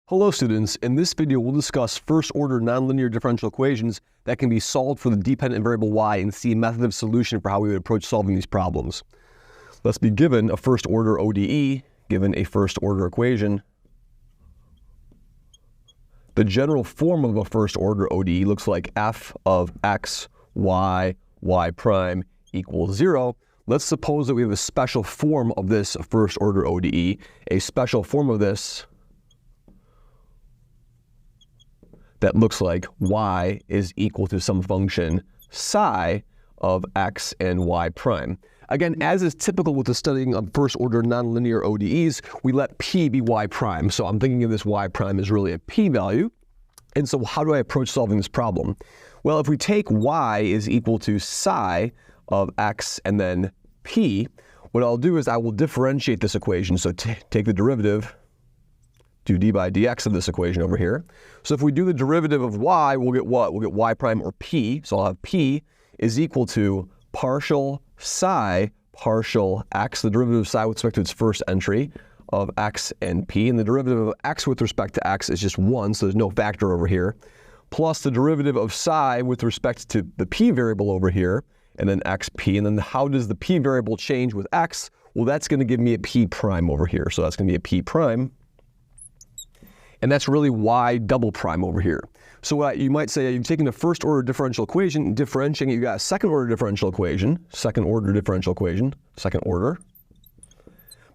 Hello students, in this video we'll discuss first-order nonlinear differential equations that can be solved for the dependent variable y and see a method of solution for how we would approach solving these problems. Let's be given a first-order ODE, given a first-order equation. The general form of a first-order ODE looks like f of x, y, y prime equals 0. Let's suppose that we have a special form of this first-order ODE. A special form of this that looks like y is equal to some function psi of x and y prime. Again, as is typical with the studying of first-order nonlinear ODEs, we let p be y prime. So I'm thinking of this y prime as really a p-value. And so how do I approach solving this problem? Well, if we take y is equal to psi of x and then p, what I'll do is I will differentiate this equation. So take the derivative, do d by dx of this equation over here. So if we do the derivative of y, we'll get what? We'll get y prime or p. So I'll have p is equal to partial psi partial x, the derivative of psi with respect to its first entry of x and p. And the derivative of x with respect to x is just 1, so there's no factor over here, plus the derivative of psi with respect to the p variable over here, and then xp. And then how does the p variable change with x? Well, that's going to give me a p prime over here. So that's going to be a p prime. And that's really y double prime over here. So you might say you've taken a first order differential equation, differentiating it, you got a second order differential equation, second order.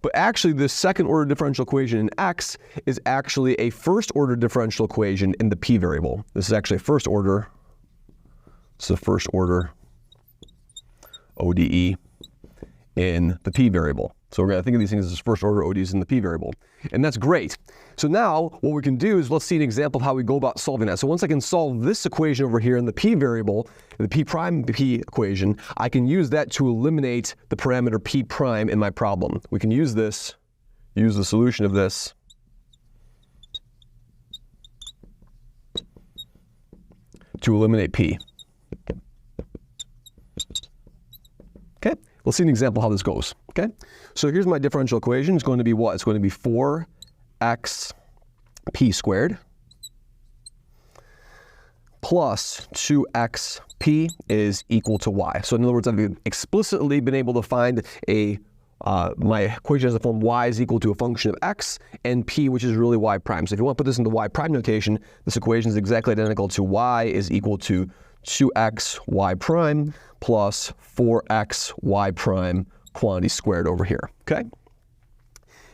But actually this second order differential equation in x is actually a first order differential equation in the p variable. This is actually a first order, it's a first order ODE in the p variable. So we're going to think of these things as first order ODEs in the p variable. And that's great. So now what we can do is let's see an example of how we go about solving that. So once I can solve this equation over here in the p variable, the p prime p equation, I can use that to eliminate the parameter p prime in my problem. We can use this, use the solution of this to eliminate p. Okay, let's see an example how this goes. Okay, so here's my differential equation. It's going to be what? It's going to be 4x p squared plus 2xp is equal to y. So in other words, I've explicitly been able to find my equation has the form y is equal to a function of x and p, which is really y prime. So if you want to put this into y prime notation, this equation is exactly identical to y is equal to 2x y prime plus 4x y prime quantity squared over here, okay?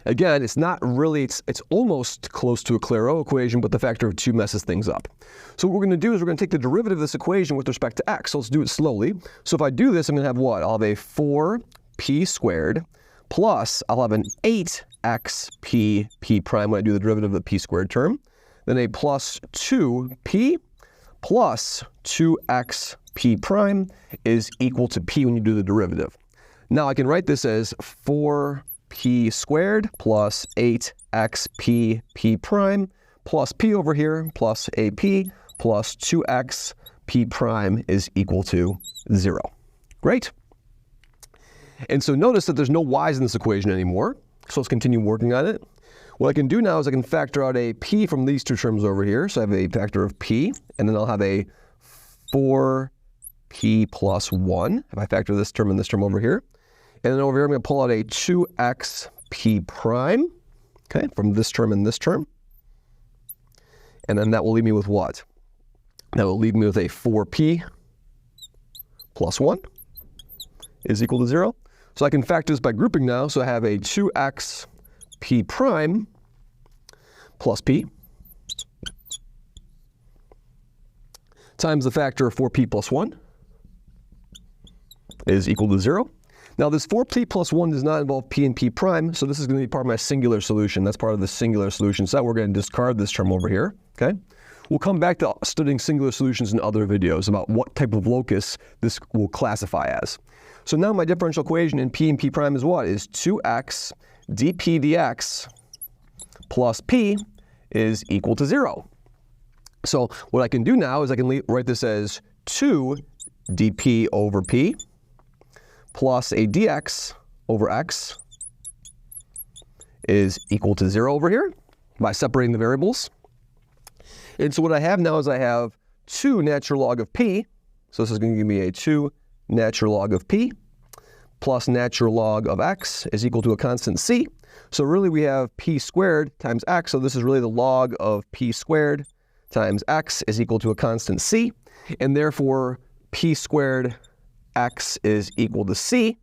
Again, it's not really, it's almost close to a Clairaut equation, but the factor of 2 messes things up. So what we're going to do is we're going to take the derivative of this equation with respect to x. So let's do it slowly. So if I do this, I'm going to have what? I'll have a 4p squared plus I'll have an 8xp p prime when I do the derivative of the p squared term. Then a plus 2p plus 2x p prime is equal to p when you do the derivative. Now I can write this as 4p squared plus 8xp p prime plus p over here plus ap plus 2x p prime is equal to 0. Great. And so notice that there's no y's in this equation anymore. So let's continue working on it. What I can do now is I can factor out a p from these two terms over here. So I have a factor of p, and then I'll have a 4p plus 1 if I factor this term and this term over here. And then over here I'm going to pull out a 2xp prime, okay, from this term and this term. And then that will leave me with what? That will leave me with a 4p plus 1 is equal to 0. So I can factor this by grouping now. So I have a 2x p prime plus p times the factor of 4p plus 1 is equal to 0. Now this 4p plus 1 does not involve p and p prime, so this is going to be part of my singular solution. That's part of the singular solution set. We're going to discard this term over here, okay? We'll come back to studying singular solutions in other videos about what type of locus this will classify as. So now my differential equation in p and p prime is what? Is 2x dp dx plus p is equal to 0. So what I can do now is I can write this as 2 dp over p plus a dx over x is equal to 0 over here. by separating the variables. And so what I have now is I have 2 natural log of p. So this is going to give me a 2 natural log of p plus natural log of x is equal to a constant c. So really we have p squared times x. So this is really the log of p squared times x is equal to a constant c. And therefore p squared x is equal to c.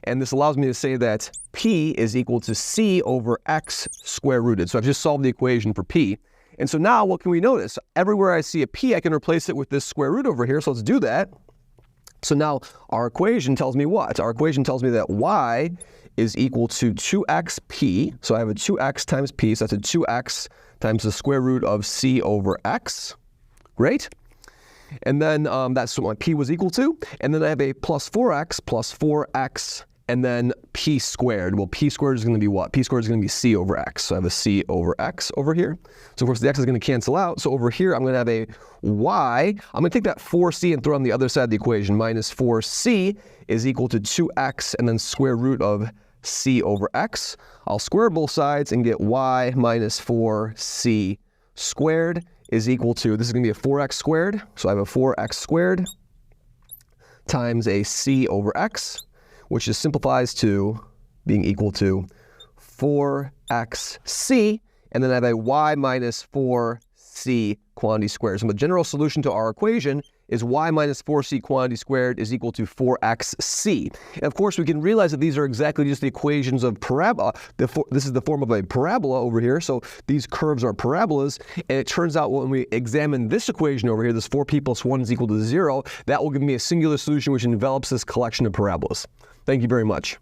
And this allows me to say that p is equal to c over x square rooted. So I've just solved the equation for p. And so now what can we notice? Everywhere I see a p, I can replace it with this square root over here. So let's do that. So now our equation tells me what? Our equation tells me that y is equal to 2xp. So I have a 2x times p. So that's a 2x times the square root of c over x. Great. And then that's what my p was equal to. And then I have a plus 4x, and then p squared. Well, p squared is going to be what? P squared is going to be c over x. So I have a c over x over here. So of course the x is going to cancel out. So over here I'm going to have a y. I'm going to take that 4c and throw it on the other side of the equation. Minus 4c is equal to 2x and then square root of c over x. I'll square both sides and get y minus 4c squared is equal to, this is going to be a 4x squared. So I have a 4x squared times a c over x, which just simplifies to being equal to 4xc, and then I have a y minus 4c quantity squared. So the general solution to our equation is y minus 4c quantity squared is equal to 4xc. And of course, we can realize that these are exactly just the equations of parabola. This is the form of a parabola over here, so these curves are parabolas, and it turns out when we examine this equation over here, this 4p plus 1 is equal to 0, that will give me a singular solution which envelops this collection of parabolas. Thank you very much.